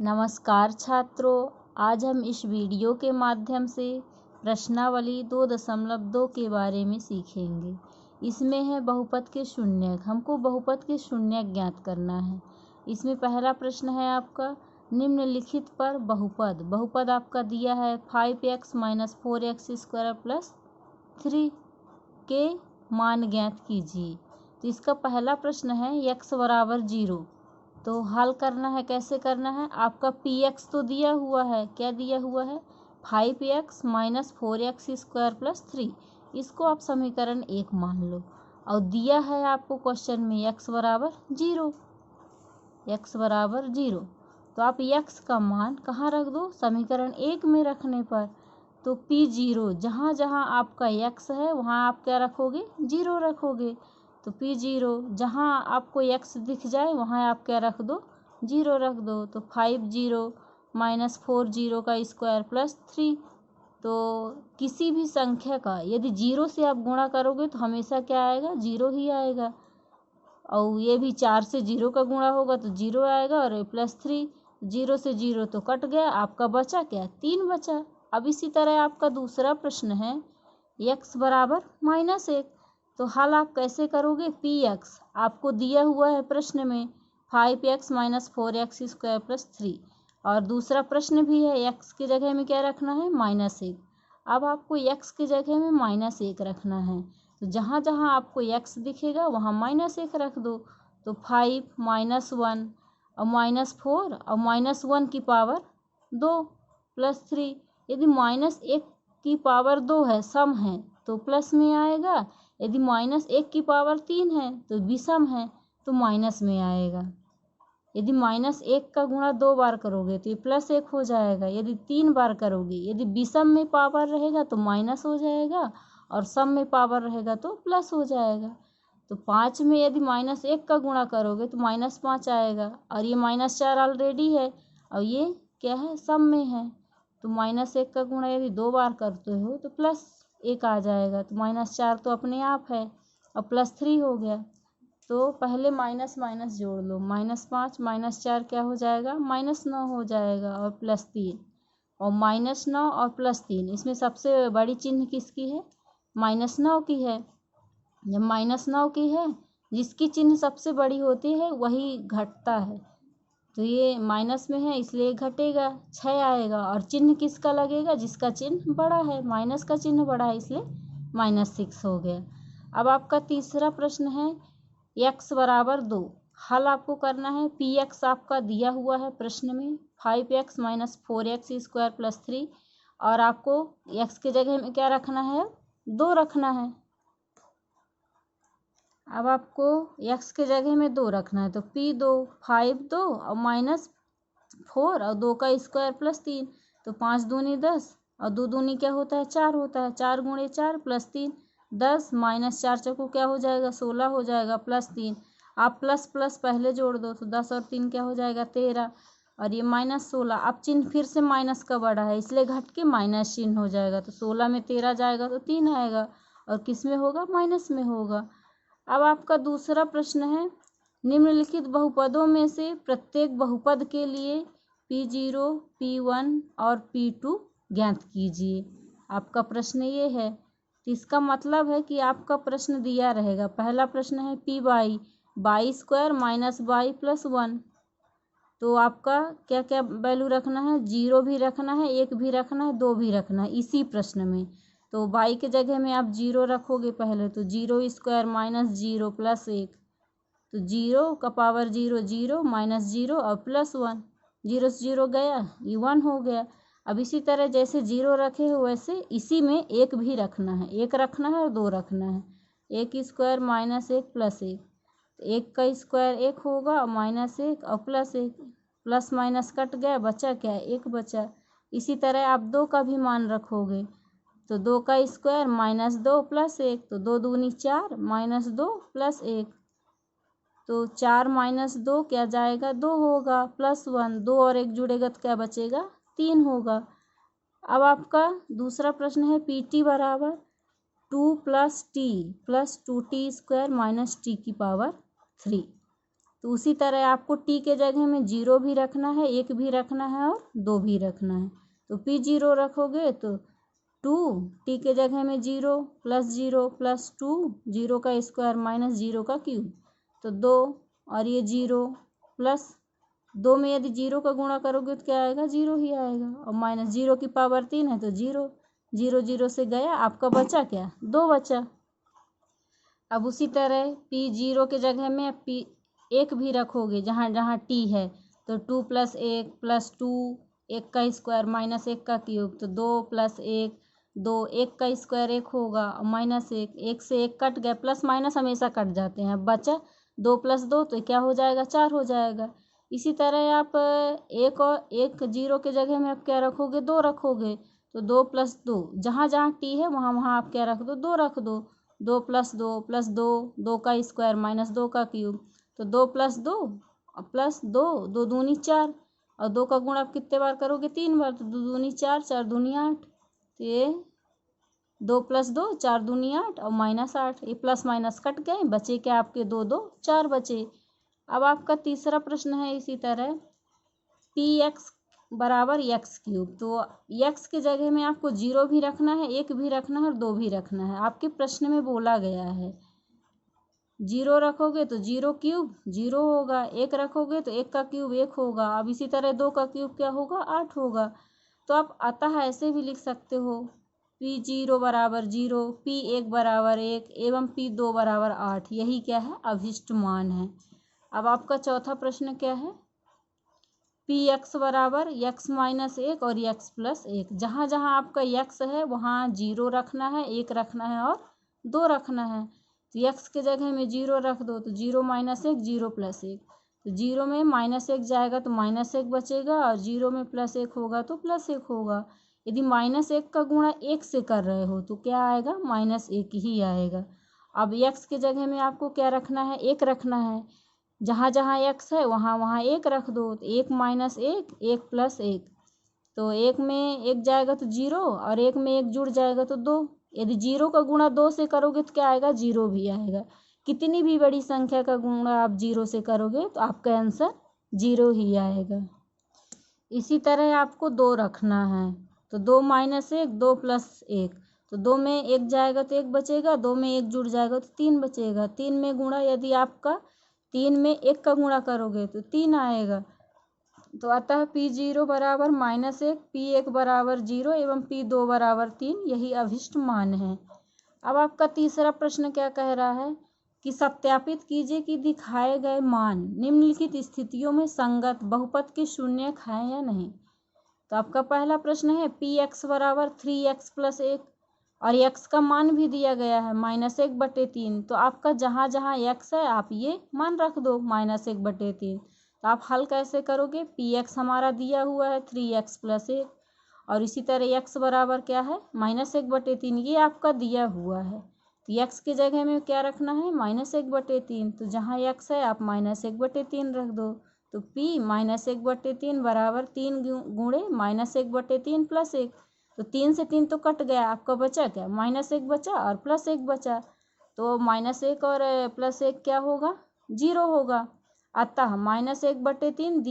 नमस्कार छात्रों, आज हम इस वीडियो के माध्यम से प्रश्नावली 2.2 के बारे में सीखेंगे। इसमें है बहुपद के शून्यक। हमको बहुपद के शून्यक ज्ञात करना है। इसमें पहला प्रश्न है आपका निम्नलिखित पर बहुपद। बहुपद आपका दिया है 5x - 4x² + 3 के मान ज्ञात कीजिए। तो इसका पहला प्रश्न है x = 0। तो हल करना है, कैसे करना है? आपका px तो दिया हुआ है, क्या दिया हुआ है? 5x - 4x² + 3। इसको आप समीकरण 1 मान लो। और दिया है आपको क्वेश्चन में x = 0। x = 0 तो आप x का मान कहाँ रख दो? समीकरण 1 में रखने पर। तो p0 जहाँ जहाँ आपका x है वहाँ आप क्या रखोगे? 0 रखोगे। तो p0 जहाँ आपको x दिख जाए वहाँ आप क्या रख दो? 0 रख दो। तो 50 - 40² + 3। तो किसी भी संख्या का यदि 0 से आप गुणा करोगे तो हमेशा क्या आएगा? 0 ही आएगा। और ये भी 4 से 0 का गुणा होगा तो 0 आएगा। और +3 0 से 0 तो कट गया, आपका बचा क्या? 3 बचा। अब इसी तरह आपका दूसरा प्रश्न है x = -1। तो हल आप कैसे करोगे? px आपको दिया हुआ है प्रश्न में 5x - 4x² + 3। और दूसरा प्रश्न भी है x की जगह में क्या रखना है? -1। अब आपको x की जगह में -1 रखना है। तो जहाँ जहाँ आपको x दिखेगा वहाँ -1 रख दो। तो 5 - 1 और -4 और -1 की पावर 2 + 3। यदि -1 की पावर 2 है, सम है, तो प्लस में आएगा। यदि -1 की पावर 3 है तो विषम है, तो माइनस में आएगा। यदि -1 का गुणा 2 बार करोगे तो ये +1 हो जाएगा। यदि 3 बार करोगे, यदि विषम में पावर रहेगा तो माइनस हो जाएगा और सम में पावर रहेगा तो प्लस हो जाएगा। तो 5 में यदि -1 का गुणा करोगे तो -5 आएगा। और ये -4 ऑलरेडी है और ये क्या है? सम में है। तो -1 का गुणा यदि 2 बार करते हो तो +1 आ जाएगा। तो -4 तो अपने आप है और +3 हो गया। तो पहले माइनस माइनस जोड़ लो। -5 - 4 क्या हो जाएगा? -9 हो जाएगा। और +3 और -9 और +3 इसमें सबसे बड़ी चिन्ह किसकी है? -9 की है। जब -9 की है, जिसकी चिन्ह सबसे बड़ी होती है वही घटता है। तो ये माइनस में है इसलिए घटेगा, 6 आएगा। और चिन्ह किसका लगेगा? जिसका चिन्ह बड़ा है। माइनस का चिन्ह बड़ा है इसलिए -6 हो गया। अब आपका तीसरा प्रश्न है x = 2। हल आपको करना है px आपका दिया हुआ है प्रश्न में 5x - 4x² + 3। और आपको x की जगह में क्या रखना है? 2 रखना है। अब आपको x की जगह में 2 रखना है। तो p2 5 2 और -4 और 2 का स्क्वायर +3। तो 5 दूनी 10 और 2 दूनी क्या होता है? 4 होता है। 4 × 4 +3 10 -4 चौको क्या हो जाएगा? 16 हो जाएगा। +3 आप प्लस प्लस पहले जोड़ दो तो 10 और 3 क्या हो जाएगा? 13। और ये -16। अब चिन्ह फिर से माइनस का बड़ा है इसलिए घट के माइनस चिन्ह हो जाएगा। तो 16 में 13 जाएगा तो 3 आएगा। और किस में होगा? माइनस में होगा। अब आपका दूसरा प्रश्न है निम्नलिखित बहुपदों में से प्रत्येक बहुपद के लिए p0, p1 और p2 ज्ञात कीजिए। आपका प्रश्न ये है। तो इसका मतलब है कि आपका प्रश्न दिया रहेगा। पहला प्रश्न है p/y y² - y + 1। तो आपका क्या क्या वैल्यू रखना है? 0 भी रखना है, 1 भी रखना है, 2 भी रखना है इसी प्रश्न में। तो y के जगह में आप 0 रखोगे पहले। तो 0² - 0 + 1। तो 0 का पावर 0 0 -0 और +1। 0 से 0 गया, ये 1 हो गया। अब इसी तरह जैसे 0 रखे हो वैसे इसी में 1 भी रखना है। 1 रखना है और 2 रखना है। 1² - 1 + 1। 1 का स्क्वायर 1 होगा और -1 और +1। प्लस माइनस कट गया, बचा क्या? 1 बचा। इसी तरह आप 2 का भी मान रखोगे। तो 2 का स्क्वायर -2 + 1। तो 2 दूनी 4 -2 + 1। तो 4 - 2 क्या जाएगा? 2 होगा। +1 2 और 1 जुड़ेगा तो क्या बचेगा? 3 होगा। अब आपका दूसरा प्रश्न है pt = 2 + t + 2t² - t⁻³ तो उसी तरह आपको टी के जगह में 0 भी रखना है, 1 भी रखना है और 2 भी रखना है। तो P0 रखोगे तो 2, टी के जगह में 0 प्लस 2, 0 का स्क्वायर माइनस 0 का क्यूब, तो 2, और ये 0 प्लस 2 में यदि 0 का गुणा करोगे तो क्या आएगा, 0 ही आएगा, और माइनस 0 की पावर 3 है तो 0, 0 0 से गया, आपका बचा क्या, 2 बचा। अब उसी तरह P0 के जगह में P1 भी रखोगे जहाँ जहाँ T है, तो 2 + 1 + 2, 1 का स्क्वायर माइनस 1 का क्यूब, तो 2 + 1 2, 1 का स्क्वायर 1 होगा और माइनस 1, 1 से 1 कट गया, प्लस माइनस हमेशा कट जाते हैं, बचा 2 + 2 तो क्या हो जाएगा, 4 हो जाएगा। इसी तरह आप 1 0 के जगह में आप क्या रखोगे, 2 रखोगे, तो 2 + 2, जहाँ जहाँ T है वहाँ वहाँ आप क्या रख दो, 2 रख दो, 2 + 2 + 2, 2 का स्क्वायर माइनस 2 का क्यूब, तो 2 + 2 + 2, 2 दूनी 4, और 2 का गुणा आप कितने बार करोगे, 3 बार, तो 2 दूनी 4, 4 दूनी 8, तो ये 2 + 2 4 दूनी 8 और -8, ये प्लस माइनस कट गए, बचे क्या आपके 2 2 4 बचे। अब आपका तीसरा प्रश्न है इसी तरह Px = x³, तो x के जगह में आपको 0 भी रखना है, 1 भी रखना है और 2 भी रखना है। आपके प्रश्न में बोला गया है 0 रखोगे तो 0³ 0 होगा, 1 रखोगे तो 1 का क्यूब 1 होगा, अब इसी तरह 2 का क्यूब क्या होगा, 8 होगा। तो आप अतः ऐसे भी लिख सकते हो P0 = 0, P1 = 1 एवं P2 = 8, यही क्या है, अभिष्ट मान है। अब आपका चौथा प्रश्न क्या है, Px = x-1 और x + 1, जहाँ जहाँ आपका x है वहाँ 0 रखना है, 1 रखना है और 2 रखना है। तो x के जगह में 0 रख दो, तो 0 - 1 0 + 1, तो 0 में -1 जाएगा तो -1 बचेगा, और 0 में +1 होगा तो +1 होगा। यदि -1 का गुणा 1 से कर रहे हो तो क्या आएगा, -1 ही आएगा। अब x के जगह में आपको क्या रखना है, 1 रखना है, जहाँ जहाँ x है वहाँ वहाँ 1 रख दो, तो 1 - 1 1 + 1, तो 1 में 1 जाएगा तो 0, और 1 में 1 जुड़ जाएगा तो 2। यदि 0 का गुणा 2 से करोगे तो क्या आएगा, 0 भी आएगा। कितनी भी बड़ी संख्या का गुणा आप 0 से करोगे तो आपका आंसर 0 ही आएगा। इसी तरह आपको 2 रखना है, तो 2 - 1 2 + 1, तो 2 में 1 जाएगा तो 1 बचेगा, 2 में 1 जुड़ जाएगा तो 3 बचेगा। 3 में गुणा यदि आपका 3 में 1 का गुणा करोगे तो 3 आएगा। तो अतः P0 = -1, P1 = 0 एवं P2 = 3, यही अभिष्ट मान है। अब आपका तीसरा प्रश्न क्या कह रहा है कि सत्यापित कीजिए कि दिखाए गए मान निम्नलिखित स्थितियों में संगत बहुपद के शून्यक हैं या नहीं। तो आपका पहला प्रश्न है Px = 3x + 1, और x का मान भी दिया गया है -1/3, तो आपका जहाँ जहाँ x है आप ये मान रख दो -1/3। तो आप हल कैसे करोगे, Px हमारा दिया हुआ है 3x + 1, और इसी तरह x बराबर क्या है, -1/3, ये आपका दिया हुआ है, तो x के जगह में क्या रखना है, -1/3, तो जहाँ x है आप -1/3 रख दो, तो P -1/3 = 3 गुणे -1/3 + 1, तो 3 से 3 तो कट गया, आपका बचा क्या, -1 बचा और +1 बचा, तो -1 और +1 क्या होगा, 0 होगा। अतः -1/3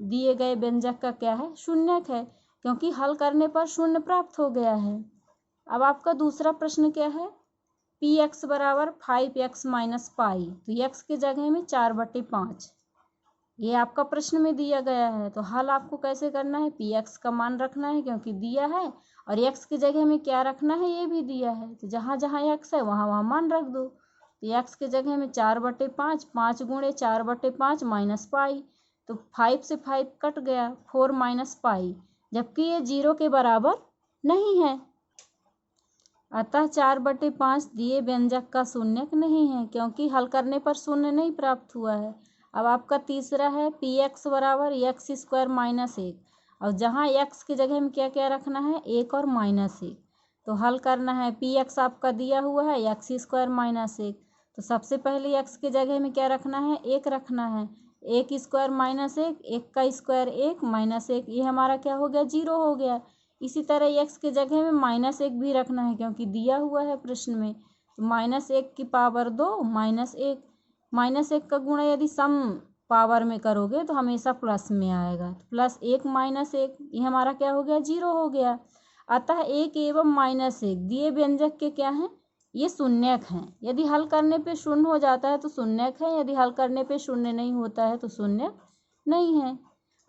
दिए गए व्यंजक का क्या है, शून्यक है, क्योंकि हल करने पर शून्य प्राप्त हो गया है। अब आपका दूसरा प्रश्न क्या है, Px = 5x - पाई, तो x के जगह में 4/5, ये आपका प्रश्न में दिया गया है। तो हल आपको कैसे करना है, Px का मान रखना है क्योंकि दिया है, और x की जगह में क्या रखना है, ये भी दिया है, तो जहाँ जहाँ x है वहाँ वहाँ मान रख दो। तो x के जगह में 4/5, 5 गुणे 4/5 - पाई, तो 5 से 5 कट गया, 4 - पाई, जबकि ये 0 के बराबर नहीं है। अतः 4/5 दिए व्यंजक का शून्यक नहीं है, क्योंकि हल करने पर शून्य नहीं प्राप्त हुआ है। अब आपका तीसरा है Px = x² - 1, और जहाँ x की जगह में क्या क्या रखना है, 1 और -1, तो हल करना है। Px आपका दिया हुआ है x² - 1, तो सबसे पहले x की जगह में क्या रखना है, 1 रखना है, 1² - 1, 1 का स्क्वायर 1 -1, ये हमारा क्या हो गया, 0 हो गया। इसी तरह x की जगह में -1 भी रखना है क्योंकि दिया हुआ है प्रश्न में, तो -1 की पावर 2 -1, -1 का गुणा यदि सम पावर में करोगे तो हमेशा प्लस में आएगा। +1 -1 ये हमारा क्या हो गया, 0 हो गया। अतः 1 एवं -1 दिए व्यंजक के क्या हैं, ये शून्यक हैं। यदि हल करने पे शून्य हो जाता है तो शून्यक है, यदि हल करने पे शून्य नहीं होता है तो शून्यक नहीं है।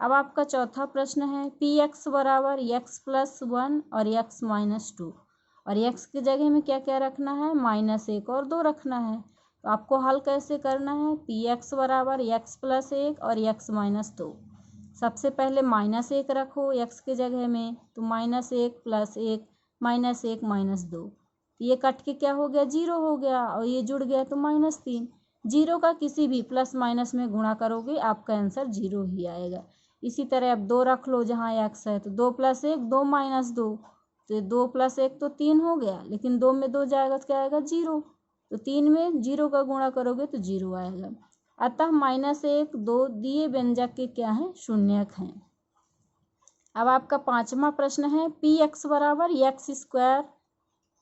अब आपका चौथा प्रश्न है, px बराबर x+1 और x -2 और x की जगह में क्या क्या रखना है, -1 और 2 रखना है। तो आपको हल कैसे करना है, px बराबर x+1 और x -2। सबसे पहले -1 रखो x की जगह में, तो -1 +1 -1 -2, ये कट के क्या हो गया, 0 हो गया और ये जुड़ गया तो -3। 0 का किसी भी प्लस माइनस में गुणा करोगे आपका आंसर 0 ही आएगा। इसी तरह अब 2 रख लो जहाँ x है, तो 2 + 1 2 - 2, तो 2 + 1 तो 3 हो गया, लेकिन 2 में 2 जाएगा तो क्या आएगा, 0। तो 3 में 0 का गुणा करोगे तो 0 आएगा। अतः -1 2 दिए व्यंजक के क्या हैं, शून्यक हैं। अब आपका पांचवा प्रश्न है, px बराबर x²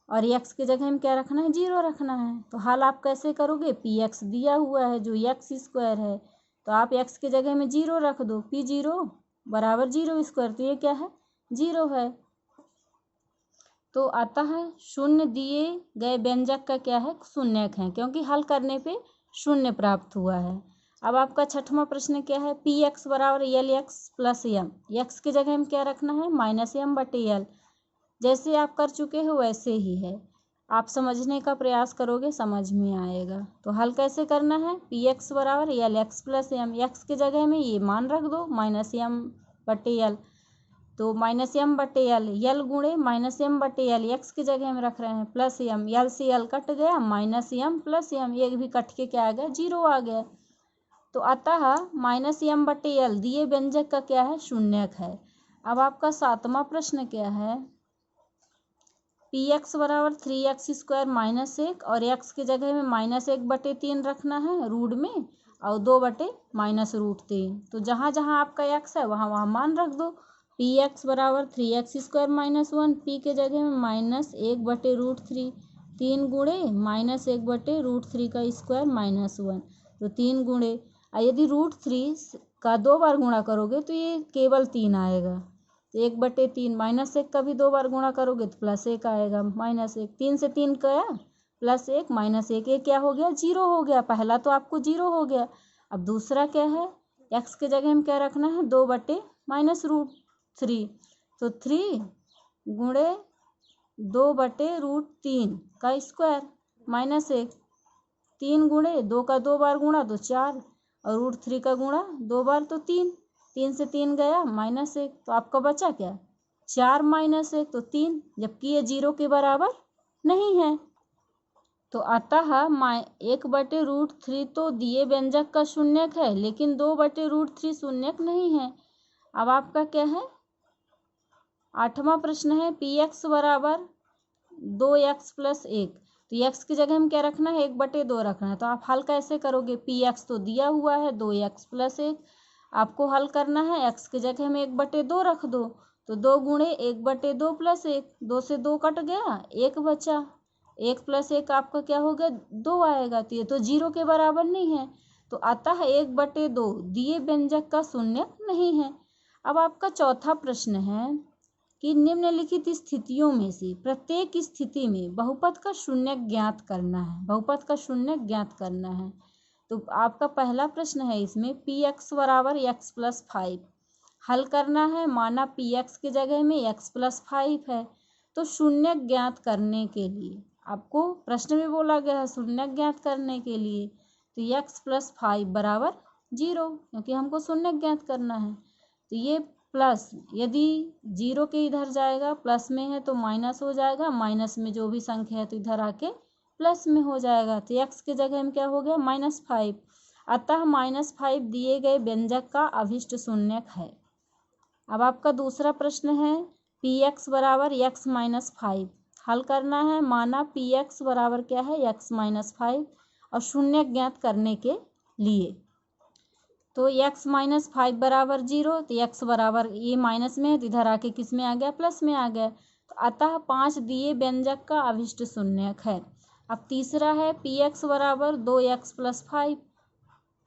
और x की जगह में क्या रखना है, 0 रखना है। तो हल आप कैसे करोगे, px दिया हुआ है जो x² है, तो आप x की जगह में 0 रख दो, p0 बराबर 0², तो ये क्या है, 0 है। तो अतः शून्य दिए गए व्यंजक का क्या है, शून्यक है, क्योंकि हल करने पे शून्य प्राप्त हुआ है। अब आपका छठवां प्रश्न क्या है, px बराबर lx + m, x की जगह में क्या रखना है, -m/l। जैसे आप कर चुके हो वैसे ही है, आप समझने का प्रयास करोगे समझ में आएगा। तो हल कैसे करना है, px बराबर lx + m, x की जगह में ये मान रख दो -m/l, तो -m/l, यल गुणे -m/l, x की जगह में रख रहे हैं +m, यल से यल कट गया, -m + m, ये भी कट के क्या आ गया, 0 आ गया। तो अतः -m/l दिए व्यंजक का क्या है, शून्यक है। अब आपका सातवां प्रश्न क्या है, px बराबर 3x² -1 और x की जगह में -1/3 रखना है रूट में और 2/-√3। तो जहाँ जहाँ आपका x है वहाँ वहाँ मान रख दो। px बराबर 3x² -1, p के जगह में -1/√3, 3 गुणे -1/√3 का स्क्वायर -1, तो 3 गुणे, यदि √3 का 2 बार गुणा करोगे तो ये केवल 3 आएगा, तो 1/3, -1 का भी 2 बार गुणा करोगे तो +1 आएगा, -1, 3 से 3 गया +1 -1, ये क्या हो गया, 0 हो गया। पहला तो आपको 0 हो गया। अब दूसरा क्या है, x के जगह में क्या रखना है, 2/-√3, तो 3 गुणे 2/√3 का स्क्वायर -1, 3 गुणे 2 का 2 बार गुणा तो 4 और √3 का गुणा 2 बार तो 3, 3 से 3 गया -1, तो आपका बचा क्या, 4 -1, तो 3, जबकि ये 0 के बराबर नहीं है। तो अतः 1/√3 तो दिए व्यंजक का शून्यक है, लेकिन 2/√3 शून्यक नहीं है। अब आपका क्या है, आठवां प्रश्न है, px बराबर 2x + 1, तो x की जगह में क्या रखना है, 1/2 रखना है। तो आप हल कैसे करोगे, px तो दिया हुआ है 2x + 1, आपको हल करना है, x की जगह में 1/2 रख दो, तो 2 गुणे 1/2 + 1, 2 से 2 कट गया, 1 बचा, 1 + 1 आपका क्या हो गया, 2 आएगा, तो ये तो 0 के बराबर नहीं है। तो अतः 1/2 दिए व्यंजक का शून्यक नहीं है। अब आपका चौथा प्रश्न है कि निम्नलिखित स्थितियों में से प्रत्येक स्थिति में बहुपद का शून्यक ज्ञात करना है, बहुपद का शून्यक ज्ञात करना है। तो आपका पहला प्रश्न है, इसमें px बराबर x + 5 हल करना है। माना px की जगह में x + 5 है, तो शून्यक ज्ञात करने के लिए आपको प्रश्न में बोला गया है शून्यक ज्ञात करने के लिए, तो x + 5 बराबर 0, क्योंकि हमको शून्यक ज्ञात करना है। तो ये प्लस, यदि 0 के इधर जाएगा प्लस में है तो माइनस हो जाएगा, माइनस में जो भी संख्या है तो इधर आके प्लस में हो जाएगा, तो x की जगह में क्या हो गया, -5। अतः -5 दिए गए व्यंजक का अभिष्ट शून्यक है। अब आपका दूसरा प्रश्न है, px बराबर x - 5 हल करना है। माना px बराबर क्या है, x - 5 और शून्यक ज्ञात करने के लिए, तो x - 5 बराबर 0, तो x बराबर ये माइनस में है तो इधर आके किस में आ गया, प्लस में आ गया। तो अतः 5 दिए व्यंजक का अभिष्ट शून्यक है। अब तीसरा है, px बराबर 2x + 5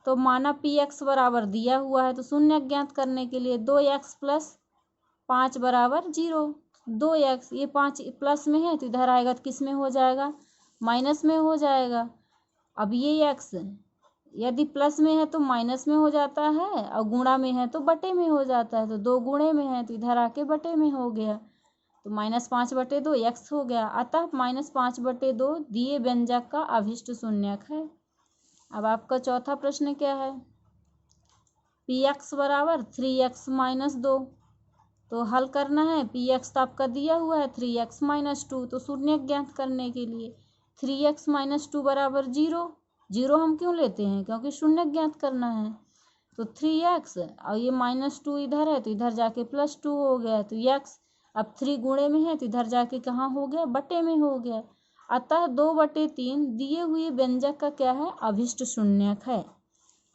तो माना पी एक्स बराबर दिया हुआ है, तो शून्य ज्ञात करने के लिए 2x प्लस 5 बराबर 0। 2x, ये 5 प्लस में है तो इधर आएगा तो किस में हो जाएगा, माइनस में हो जाएगा। अब ये x यदि प्लस में है तो माइनस में हो जाता है, और गुणा में है तो बटे में हो जाता है। तो 2 गुणे में है तो इधर आके बटे में हो गया, तो -5/2 x हो गया। अतः -5/2 दिए व्यंजक का अभिष्ट शून्यक है। अब आपका चौथा प्रश्न क्या है, पी एक्स बराबर 3x - 2। तो हल करना है, पी एक्स तो आपका दिया हुआ है 3x - 2, तो शून्य ज्ञात करने के लिए 3x - 2 बराबर 0। 0 हम क्यों लेते हैं, क्योंकि शून्य ज्ञात करना है। तो 3x और ये -2 इधर है तो इधर जाके +2 हो गया, तो x अब 3 गुणे में है तो इधर जाके कहाँ हो गया, बटे में हो गया। अतः 2/3 दिए हुए व्यंजक का क्या है, अभिष्ट शून्यक है।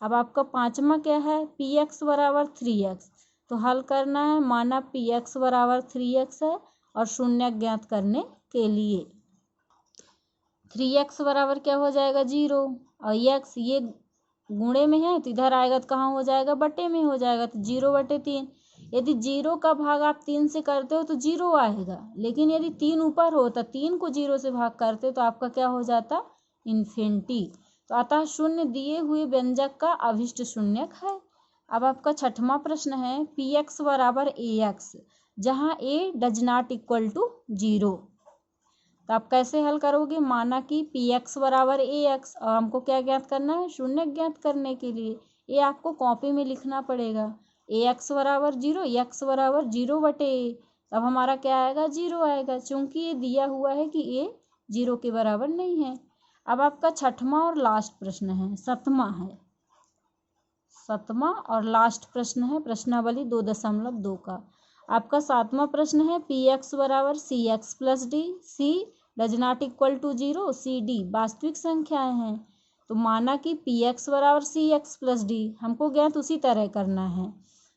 अब आपका पांचवा क्या है, पी एक्स बराबर 3x। तो हल करना है, माना पी एक्स बराबर 3x है और शून्य ज्ञात करने के लिए 3x बराबर क्या हो जाएगा, 0, और x ये गुणे में है तो इधर आएगा तो कहाँ हो जाएगा, बटे में हो जाएगा, तो 0/3। यदि 0 का भाग आप 3 से करते हो तो 0 आएगा, लेकिन यदि 3 ऊपर हो तो 3 को 0 से भाग करते हो तो आपका क्या हो जाता, इन्फिनिटी। तो अतः शून्य दिए हुए व्यंजक का अभिष्ट शून्यक है। अब आपका छठवां प्रश्न है, पी एक्स बराबर ए एक्स, जहाँ ए डज नॉट इक्वल टू 0। तो आप कैसे हल करोगे, माना कि पी एक्स बराबर ए एक्स और हमको क्या ज्ञात करना है, शून्य ज्ञात करने के लिए ये आपको कॉपी में लिखना पड़ेगा। ए एक्स बराबर 0, एक्स बराबर 0/a। तब हमारा क्या आएगा, 0 आएगा, चूंकि ये दिया हुआ है कि ए 0 के बराबर नहीं है। अब आपका छठवां और लास्ट प्रश्न है, सतवां और लास्ट प्रश्न है प्रश्नावली 2.2 का। आपका सातवां प्रश्न है, पी एक्स बराबर C X plus D, C does not equal to 0, C D वास्तविक संख्याएं हैं। तो माना कि पी एक्स बराबर सी एक्स प्लस डी हमको ज्ञात उसी तरह करना है।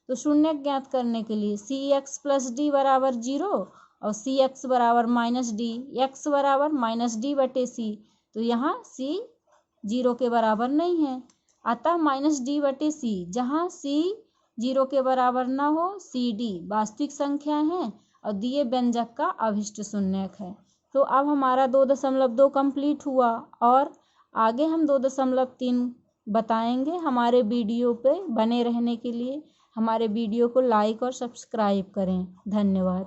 तो शून्य ज्ञात करने के लिए सी एक्स प्लस डी बराबर 0 और सी एक्स बराबर -d, एक्स बराबर -d/c। तो यहाँ c 0 के बराबर नहीं है, अतः -d/c, जहाँ c 0 के बराबर ना हो, सी डी वास्तविक संख्या है और दिए व्यंजक का अभिष्ट शून्यक है। तो अब हमारा 2.2 कंप्लीट हुआ और आगे हम 2.3 बताएंगे। हमारे वीडियो पे बने रहने के लिए हमारे वीडियो को लाइक और सब्सक्राइब करें। धन्यवाद।